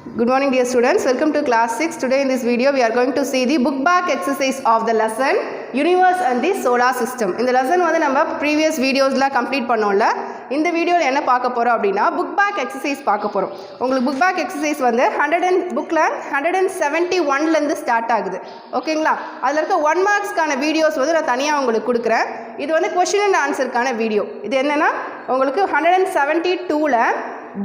Good morning dear students, welcome to class 6. Today in this video we are going to see the book back exercise of the lesson Universe and the Solar System. இந்த lesson வந்து நம்ம previous videosல complete பண்ணோம்ல. இந்த வீடியோல என்ன பார்க்க போறோம் அப்படினா book back exercise பார்க்க போறோம். உங்களுக்கு book back exercise வந்து bookல 171 ல இருந்து ஸ்டார்ட் ஆகுது. ஓகேங்களா? அதுல இருக்க 1 marksக்கான வீடியோஸ் வந்து நான் தனியா உங்களுக்கு கொடுக்கிறேன். இது வந்து question and answerக்கான வீடியோ. இது என்னன்னா உங்களுக்கு 172 ல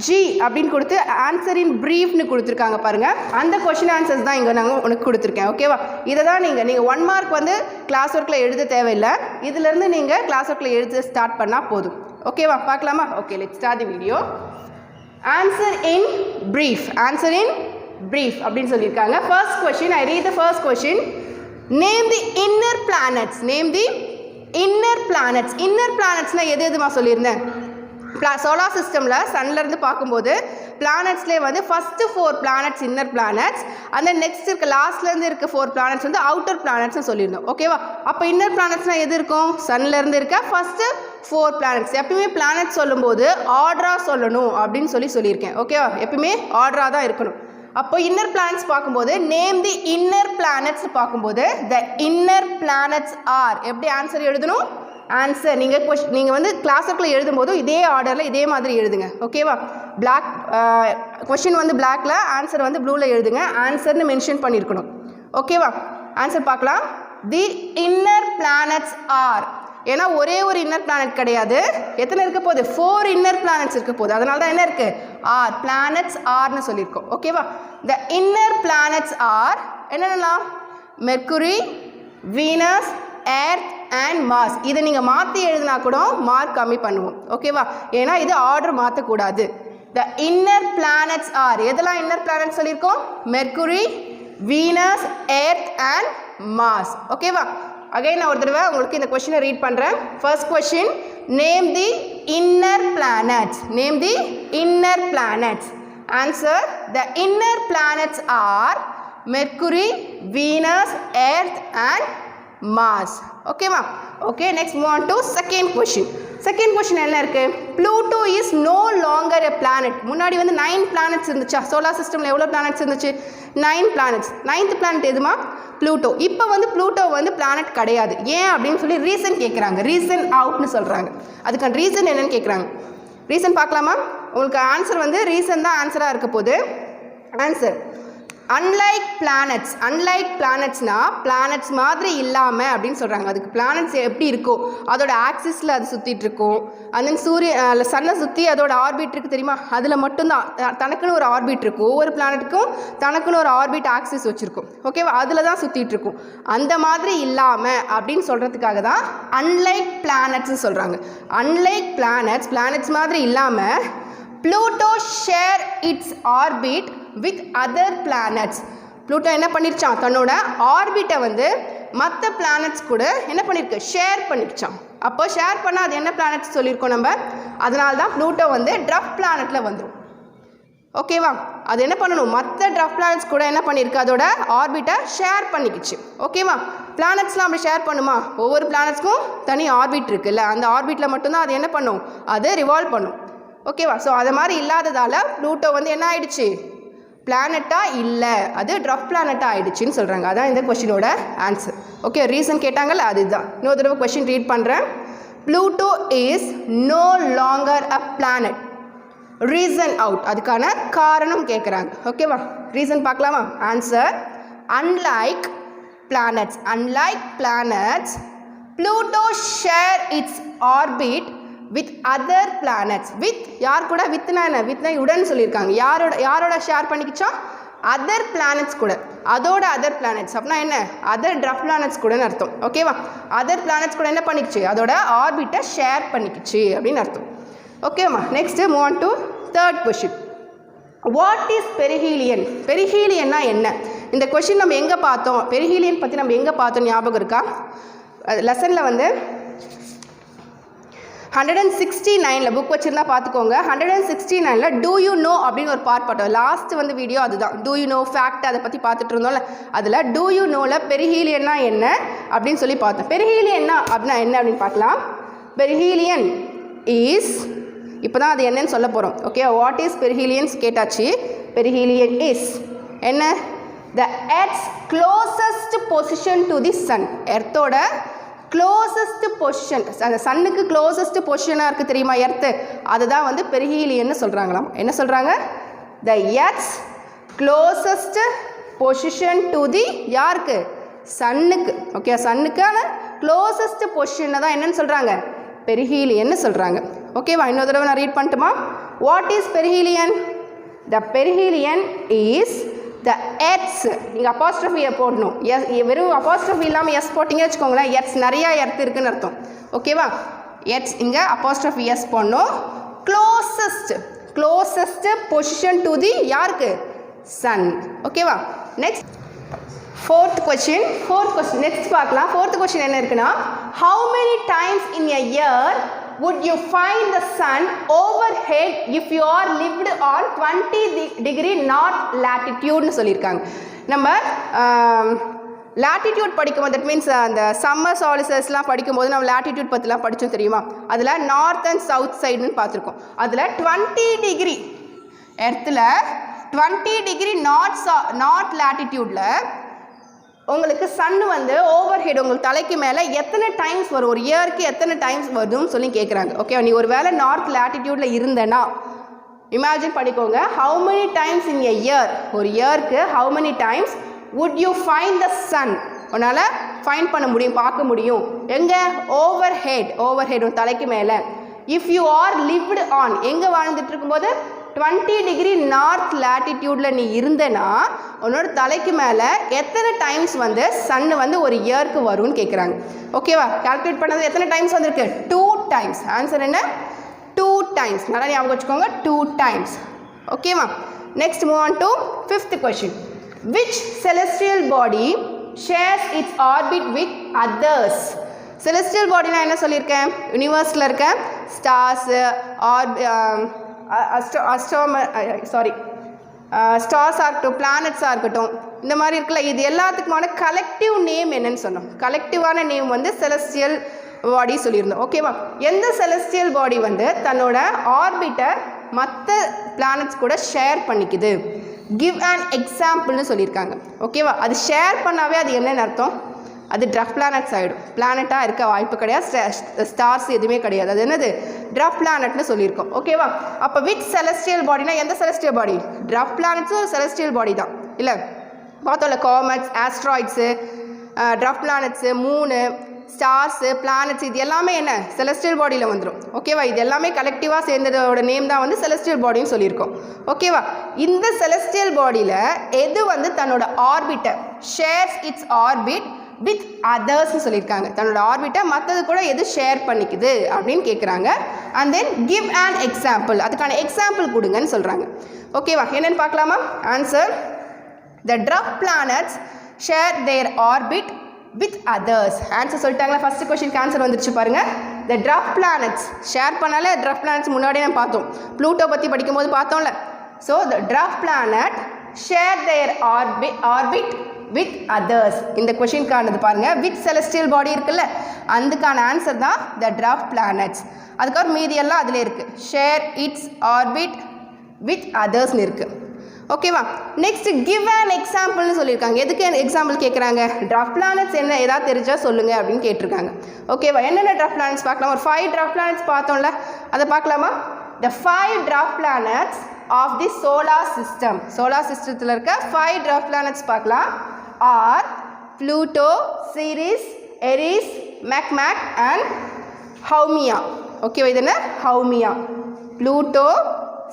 G அப்படின்னு கொடுத்து ஆன்சர் இன் பிரீஃப்னு கொடுத்துருக்காங்க பாருங்கள். அந்த கொஷின் ஆன்சர்ஸ் தான் இங்கே நாங்கள் உனக்கு கொடுத்துருக்கேன். ஓகேவா? இதை தான் நீங்கள் 1 மார்க் வந்து கிளாஸ் ஒர்க்கில் எழுத தேவையில்லை. இதிலேருந்து நீங்கள் கிளாஸ் ஒர்க்கில் எழுத ஸ்டார்ட் பண்ணால் போதும். ஓகேவா? பார்க்கலாமா? Okay, let's start the video. Answer in brief அப்படின்னு சொல்லியிருக்காங்க. First question, I read the first question. Name the inner planets. Inner பிளானட்ஸ்னால் எதுமா சொல்லியிருந்தேன்? சோலார் சிஸ்டமில் சன்லேருந்து பார்க்கும்போது பிளானட்ஸ்லேயே வந்து ஃபஸ்ட்டு 4 பிளானட்ஸ் இன்னர் பிளானட்ஸ், அந்த நெக்ஸ்ட் இருக்க லாஸ்ட்லேருந்து இருக்க 4 பிளானட்ஸ் வந்து அவுட்டர் பிளானட்ஸ்னு சொல்லியிருந்தோம். ஓகேவா? அப்போ இன்னர் பிளானட்ஸ்னால் எது இருக்கும்? சன்லேருந்து இருக்க ஃபஸ்ட்டு 4 பிளானட்ஸ். எப்பயுமே பிளானட் சொல்லும்போது ஆர்டராக சொல்லணும் அப்படின்னு சொல்லியிருக்கேன். ஓகேவா? எப்பயுமே ஆர்டராக தான் இருக்கணும். அப்போ இன்னர் பிளானட்ஸ் பார்க்கும்போது நேம் தி இன்னர் பிளானட்ஸ் பார்க்கும்போது த இன்னர் பிளானட்ஸ் ஆர். எப்படி ஆன்சர் எழுதணும்? ஆன்சர் நீங்கள் வந்து கிளாஸ் ஒர்க்கில் எழுதும்போது இதே ஆர்டரில் இதே மாதிரி எழுதுங்க. ஓகேவா? பிளாக் கொஷின் வந்து பிளாக்ல, ஆன்சர் வந்து ப்ளூவில் எழுதுங்க. ஆன்சர்னு மென்ஷன் பண்ணியிருக்கணும். ஓகேவா? ஆன்சர் பார்க்கலாம். தி இன்னர் பிளானட்ஸ் ஆர். ஏன்னா ஒரே ஒரு இன்னர் பிளானட் கிடையாது. எத்தனை இருக்க போகுது? 4 இன்னர் பிளானட்ஸ் இருக்க போகுது. அதனால தான் என்ன இருக்குது? ஆர். பிளானட்ஸ் ஆர்னு சொல்லியிருக்கோம். ஓகேவா? த இன்னர் பிளானட்ஸ் ஆர் என்னென்னலாம்? Mercury, Venus, Earth and Mars. இதை நீங்கள் மாற்றி எழுதினா கூட மார்க் கம்மி பண்ணுவோம். ஓகேவா? ஏன்னா இது ஆர்டர் மாற்றக்கூடாது. The inner planets are. எதெல்லாம் இன்னர் பிளானட் சொல்லியிருக்கோம்? Mercury, Venus, Earth and Mars. ஓகேவா? அகைன் நான் ஒரு தடவை உங்களுக்கு இந்த கொஸ்டினை ரீட் பண்ணுறேன். First question, name the inner planets. Answer, the inner planets are Mercury, Venus, Earth and Mars. ஓகேவா? Okay, next move on to second question என்ன இருக்கு? Pluto is no longer a planet. முன்னாடி வந்து 9 பிளானட்ஸ் இருந்துச்சா? Solar சிஸ்டமில் எவ்வளோ planets இருந்துச்சு? 9 planets. 9th planet எதுமா? ப்ளூட்டோ. இப்போ வந்து ப்ளூட்டோ வந்து பிளானட் கிடையாது. ஏன் அப்படின்னு சொல்லி ரீசன் கேட்குறாங்க. ரீசன் அவுட்னு சொல்கிறாங்க. அதுக்கான ரீசன் என்னன்னு கேட்குறாங்க. ரீசன் பார்க்கலாமா? உங்களுக்கு ஆன்சர் வந்து ரீசன் தான் ஆன்சராக இருக்க போகுது. ஆன்சர், அன்லைக் பிளானட்ஸ்னா பிளானட்ஸ் மாதிரி இல்லாமல் அப்படின்னு சொல்கிறாங்க. அதுக்கு பிளானட்ஸ் எப்படி இருக்கோ அதோட ஆக்சிஸில் அது சுற்றிட்டு இருக்கும். அண்ட் தென் சன்னை சுற்றி அதோட ஆர்பிட் இருக்குது தெரியுமா? அதில் மட்டும்தான் தனக்குன்னு ஒரு ஆர்பிட் இருக்கும். ஒவ்வொரு பிளானட்டுக்கும் தனக்குன்னு ஒரு ஆர்பிட் ஆக்சிஸ் வச்சுருக்கும். ஓகேவா? அதில் தான் சுற்றிட்டு இருக்கும். அந்த மாதிரி இல்லாமல் அப்படின்னு சொல்கிறதுக்காக தான் அன்லைக் பிளானட்ஸ்னு சொல்கிறாங்க. அன்லைக் பிளானட்ஸ் மாதிரி இல்லாமல் Pluto share its orbit with other planets. Pluto என்ன பண்ணிருச்சான்? தன்னோட ஆர்பிட்டை வந்து மற்ற பிளானட்ஸ் கூட என்ன பண்ணியிருக்கு? ஷேர் பண்ணிருச்சான். அப்போ ஷேர் பண்ணால் அது என்ன பிளானட்ஸ் சொல்லியிருக்கோம் நம்ம. அதனால தான் ப்ளூட்டோ வந்து ட்ரஃப் பிளானட்டில் வந்துடும். ஓகேவா? அது என்ன பண்ணணும்? மற்ற ட்ரஃப் பிளானட்ஸ் கூட என்ன பண்ணியிருக்கு? அதோட ஆர்பிட்டை ஷேர் பண்ணிக்கிச்சு. ஓகேவா? பிளானட்ஸ்லாம் அப்படி ஷேர் பண்ணுமா? ஒவ்வொரு பிளானட்ஸ்க்கும் தனி ஆர்பிட் இருக்குல்ல, அந்த ஆர்பிட்டில் மட்டும்தான் அது என்ன பண்ணும்? அது ரிவால்வ் பண்ணும். ஓகேவா? ஸோ அது மாதிரி இல்லாததால் ப்ளூட்டோ வந்து என்ன ஆயிடுச்சு? பிளானட்டாக இல்லை, அது ட்ரஃப் பிளானட்டாக ஆகிடுச்சின்னு சொல்கிறாங்க. அதான் இந்த கொஷினோட ஆன்சர். ஓகே, ரீசன் கேட்டாங்கல்ல, அதுதான். இன்னொரு தடவை கொஷின் ரீட் பண்ணுறேன். Pluto is no longer a planet. Reason out. அதுக்கான காரணம் கேட்குறாங்க. ஓகேவா? ரீசன் பார்க்கலாமா? Answer, unlike planets Pluto share its orbit with other planets. With யார் கூட? வித்னா என்ன? வித்னா உடன் சொல்லியிருக்காங்க. யாரோட ஷேர் பண்ணிக்கிச்சா? அதர் பிளானட்ஸ் கூட. அதர் பிளானட்ஸ் அப்படின்னா என்ன? அதர் ட்ரஃப் பிளானட்ஸ் கூடன்னு அர்த்தம். ஓகேவா? அதர் பிளானட்ஸ் கூட என்ன பண்ணிக்கிச்சு? அதோட ஆர்பிட்டை ஷேர் பண்ணிக்கிச்சு அப்படின்னு அர்த்தம். ஓகேவா? Next move on to third question. What is perihelion? பெரிஹீலியன்னா என்ன? இந்த கொஷின் நம்ம எங்கே பார்த்தோம்? பெரிஹீலியன் பற்றி நம்ம எங்கே பார்த்தோம் ஞாபகம் இருக்கா? லெசனில் வந்து 169 புக் வச்சுருந்தா பார்த்துக்கோங்க. 169 டூ யூ நோ அப்படின்னு ஒரு பார்ட் பார்த்தோம். லாஸ்ட் வந்து வீடியோ அதுதான். டூ யூ நோ ஃபேக்ட் அதை பற்றி பார்த்துட்டு இருந்தோம்ல. அதில் டூ யூ நோவில் பெரிஹீலியன்னா என்ன அப்படின்னு சொல்லி பார்த்தோம். பெரிஹீலியன்னா அப்படின்னா என்ன அப்படின்னு பார்க்கலாம். பெரிஹீலியன் இஸ் இப்போ தான் அது என்னன்னு சொல்ல போகிறோம். ஓகே, வாட் இஸ் பெரிஹீலியன்ஸ் கேட்டாச்சு. பெரிஹீலியன் இஸ் என்ன the earth's closest position to the sun. எர்த்தோட closest position, அந்த சன்னுக்கு closest பொசிஷனாக இருக்குது தெரியுமா எர்த்து, அதுதான் வந்து பெரிஹீலியன்னு சொல்கிறாங்களாம். என்ன சொல்கிறாங்க? the earth's closest position to the யாருக்கு? சன்னுக்கு. ஓகே, சன்னுக்கான closest பொசிஷனை தான் என்னன்னு சொல்கிறாங்க? பெரிஹீலியன்னு சொல்கிறாங்க. ஓகேவா? இன்னொரு தடவை நான் ரீட் பண்ணட்டுமா? What is perihelion? the perihelion is the earth's, இங்கே அப்போஸ்ட்ரோஃபியை போடணும். எஸ், வெறும் அப்போஸ்ட்ரோஃபி இல்லாமல் எஸ் போட்டிங்க வச்சுக்கோங்களேன், எர்த்ஸ் நிறையா எர்த் இருக்குன்னு அர்த்தம். ஓகேவா? எர்த்ஸ் இங்கே அப்போஸ்ட்ரோஃபி எஸ் போடணும். க்ளோசஸ்ட் பொசிஷன் டு தி யாருக்கு? சன். ஓகேவா? நெக்ஸ்ட் ஃபோர்த் கொஸ்டின் நெக்ஸ்ட் பார்க்கலாம். ஃபோர்த் கொஸ்டின் என்ன இருக்குன்னா, how many times in a year would you find the sun overhead if you are lived on 20 north latitude னு சொல்லியிருக்காங்க. நம்ம latitude படிக்கும்போது, that means அந்த சம்மர் சாலிசஸ்லாம் படிக்கும்போது நம்ம latitude பற்றிலாம் படித்தோம் தெரியுமா? அதில் நார்த் அண்ட் சவுத் சைடுன்னு பார்த்துருக்கோம். அதில் 20 எர்த்தில் 20 நார்த் latitudeல உங்களுக்கு சன் வந்து ஓவர் ஹெட் உங்களுக்கு தலைக்கு மேலே எத்தனை டைம்ஸ் வரும், ஒரு இயருக்கு எத்தனை டைம்ஸ் வருதுன்னு சொல்லி கேட்குறாங்க. ஓகே, நீ ஒரு வேளை நார்த் லேட்டிடியூடில் இருந்தேன்னா இமேஜின் பண்ணிக்கோங்க, how many times in a year, ஒரு இயருக்கு how many times would you find the sun, உன்னால் ஃபைண்ட் பண்ண முடியும், பார்க்க முடியும். எங்கே? ஓவர் ஹெட் உன் தலைக்கு மேலே. If you are lived on, எங்கே வாழ்ந்துட்டு இருக்கும்போது 20 நார்த் லேட்டிடியூடில் நீ இருந்தேன்னா உன்னோட தலைக்கு மேலே எத்தனை டைம்ஸ் வந்து சன்னு வந்து ஒரு இயருக்கு வரும்னு கேட்குறாங்க. ஓகேவா? கால்குலேட் பண்ணது எத்தனை டைம்ஸ் வந்திருக்கு? 2 டைம்ஸ். ஆன்சர் என்ன? 2 டைம்ஸ். நல்லா ஞாபகம் வச்சுக்கோங்க, 2 டைம்ஸ். ஓகேவா? Next move on to 5th question. Which celestial body shares it's orbit with others? Celestial பாடினா என்ன சொல்லியிருக்கேன்? யூனிவர்ஸில் இருக்க ஸ்டார்ஸு, ஸ்டார்ஸாக இருக்கட்டும், பிளானட்ஸாக இருக்கட்டும், இந்த மாதிரி இருக்குல்ல, இது எல்லாத்துக்குமான கலெக்டிவ் நேம் என்னன்னு சொன்னோம். கலெக்டிவான நேம் வந்து செலஸ்டியல் பாடி சொல்லியிருந்தோம். ஓகேவா? எந்த செலஸ்டியல் பாடி வந்து தன்னோட ஆர்பிட்டை மற்ற பிளானட்ஸ் கூட ஷேர் பண்ணிக்குது? கிவ் அன் எக்ஸாம்பிள்னு சொல்லியிருக்காங்க. ஓகேவா? அது ஷேர் பண்ணாவே அது என்னென்னு அர்த்தம்? அது ட்ரஃப் பிளானட்ஸ் ஆகிடும். பிளானட்டாக இருக்க வாய்ப்பு கிடையாது, ஸ்டார்ஸ் எதுவுமே கிடையாது. அது என்னது? ட்ரஃப் பிளானட்னு சொல்லியிருக்கோம். ஓகேவா? அப்போ விச் செலஸ்டியல் பாடினா எந்த செலஸ்டியல் பாடி? ட்ரஃப் பிளானட்ஸும் செலஸ்டியல் பாடி தான் இல்லை? பார்த்தோம்ல, காமெட்ஸ், ஆஸ்ட்ராய்ட்ஸு, ட்ரஃப் பிளானட்ஸு, மூணு, ஸ்டார்ஸு, பிளானட்ஸ், இது எல்லாமே என்ன? செலஸ்டியல் பாடியில் வந்துடும். ஓகேவா? இது எல்லாமே கலெக்டிவாக சேர்ந்ததோட நேம் தான் வந்து செலஸ்டியல் பாடின்னு சொல்லியிருக்கோம். ஓகேவா? இந்த செலஸ்டியல் பாடியில் எது வந்து தன்னோட ஆர்பிட்டை ஷேர்ஸ் இட்ஸ் ஆர்பிட் வித் அதர்ஸ்னு சொல்லியிருக்காங்க? தன்னோட ஆர்பிட்டை மற்றது கூட எது ஷேர் பண்ணிக்குது அப்படின்னு கேட்குறாங்க. And then give an example, அதுக்கான எக்ஸாம்பிள் கொடுங்கன்னு சொல்கிறாங்க. ஓகேவா? என்னென்னு பார்க்கலாமா? Answer, the ட்ரஃப் planets share their orbit with others. Answer சொல்லிட்டாங்களா? ஃபஸ்ட்டு கொஸ்டினுக்கு ஆன்சர் வந்துருச்சு பாருங்கள். த ட்ரஃப் பிளானட்ஸ் ஷேர் பண்ணாலே ட்ரஃப் பிளானட்ஸ் முன்னாடியே நம்ம பார்த்தோம், ப்ளூட்டோ பற்றி படிக்கும்போது பார்த்தோம்ல. So the ட்ரஃப் planet share their orbit with others. இந்த கொஷினுக்கானது பாருங்கள், வித் செலஸ்டியல் பாடி இருக்குல்ல, அதுக்கான ஆன்சர் தான் த ட்ரஃப் பிளானட்ஸ். அதுக்கப்புறம் மீதி எல்லாம் அதில் இருக்குது. ஷேர் இட்ஸ் ஆர்பிட் வித் அதர்ஸ்னு இருக்குது. ஓகேவா? நெக்ஸ்ட் கிவ் அன் எக்ஸாம்பிள்னு சொல்லியிருக்காங்க. எதுக்கு எக்ஸாம்பிள் கேட்குறாங்க? ட்ரஃப் பிளானட்ஸ் என்ன ஏதாவது தெரிஞ்சால் சொல்லுங்கள் அப்படின்னு கேட்டிருக்காங்க. ஓகேவா? என்னென்ன ட்ரஃப் பிளானட்ஸ் பார்க்கலாம்? ஒரு 5 ட்ரஃப் பிளானட்ஸ் பார்த்தோம்ல, அதை பார்க்கலாமா? The 5 dwarf planets of the solar system. Solar சிஸ்டத்தில் இருக்க 5 ட்ரஃப் பிளானட்ஸ் பார்க்கலாம். Are Pluto, Ceres, Eris, Makmak and Haumea. ஓகேவா? இது என்ன? Haumea. Pluto,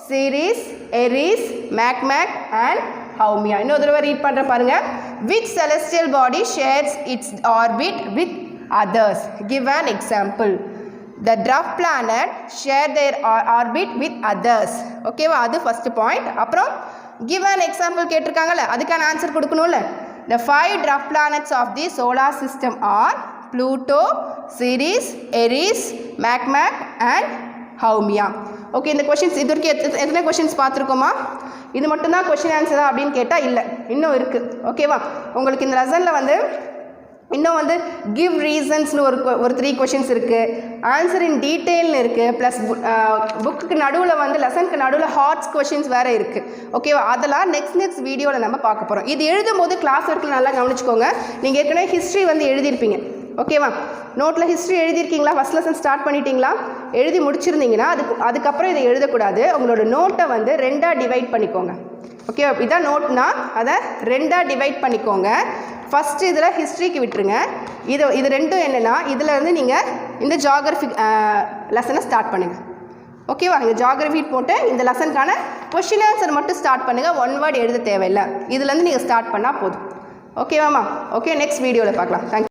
Ceres, Eris, Makmak and Haumea. இன்னொரு தடவை ரீட் பண்ணுற பாருங்க. Which celestial body shares its orbit with others? Give an example. The dwarf planet share their orbit with others. ஓகேவா? அது first point. அப்புறம் give an example கேட்டிருக்காங்கல்ல, அதுக்கான answer கொடுக்கணும்ல. The 5 dwarf planets of the solar system are Pluto, Ceres, Eris, Makmak and Haumea. Okay, இந்த questions இது வரைக்கும் எத்தனை questions பார்த்துருக்கோமா? இது மட்டும்தான் கொஷின் ஆன்சரா அப்படின்னு கேட்டால் இல்லை, இன்னும் இருக்குது. ஓகேவா? உங்களுக்கு இந்த லெசனில் வந்து இன்னும் வந்து கிவ் ரீசன்ஸ்னு ஒரு 3 கொஷின்ஸ் இருக்குது, ஆன்சர் இன் டீட்டெயில்னு இருக்குது, ப்ளஸ் புக்குக்கு நடுவில் வந்து லெசனுக்கு நடுவில் ஹார்ட்ஸ் கொஷின்ஸ் வேறு இருக்குது. ஓகேவா, அதெல்லாம் நெக்ஸ்ட் வீடியோவில் நம்ம பார்க்க போகிறோம். இது எழுதும்போது கிளாஸ் ஒர்க்கில் நல்லா கவனிச்சுக்கோங்க. நீங்கள் ஏற்கனவே ஹிஸ்ட்ரி வந்து எழுதியிருப்பீங்க. ஓகேவா, நோட்டில் ஹிஸ்ட்ரி எழுதியிருக்கீங்களா? ஃபஸ்ட் லெசன் ஸ்டார்ட் பண்ணிட்டீங்களா? எழுதி முடிச்சிருந்தீங்கன்னா அதுக்கப்புறம் இதை எழுதக்கூடாது. உங்களோட நோட்டை வந்து 2ஆக டிவைட் பண்ணிக்கோங்க. ஓகே, இதான் நோட்னா அதை 2ஆக டிவைட் பண்ணிக்கோங்க. ஃபஸ்ட்டு இதில் ஹிஸ்ட்ரிக்கு விட்டுருங்க. இது ரெண்டும் என்னென்னா, இதில் இருந்து நீங்கள் இந்த ஜியாகிரஃபி லெசனை ஸ்டார்ட் பண்ணுங்கள். ஓகேவா, இந்த ஜியாகிரஃபி போட்டு இந்த லெசனுக்கான கொஷின் ஆன்சர் மட்டும் ஸ்டார்ட் பண்ணுங்கள். 1 வேர்டு எழுத தேவையில்லை. இதுலேருந்து நீங்கள் ஸ்டார்ட் பண்ணால் போதும். ஓகேவாம்மா? ஓகே, நெக்ஸ்ட் வீடியோவில் பார்க்கலாம். தேங்க்யூ.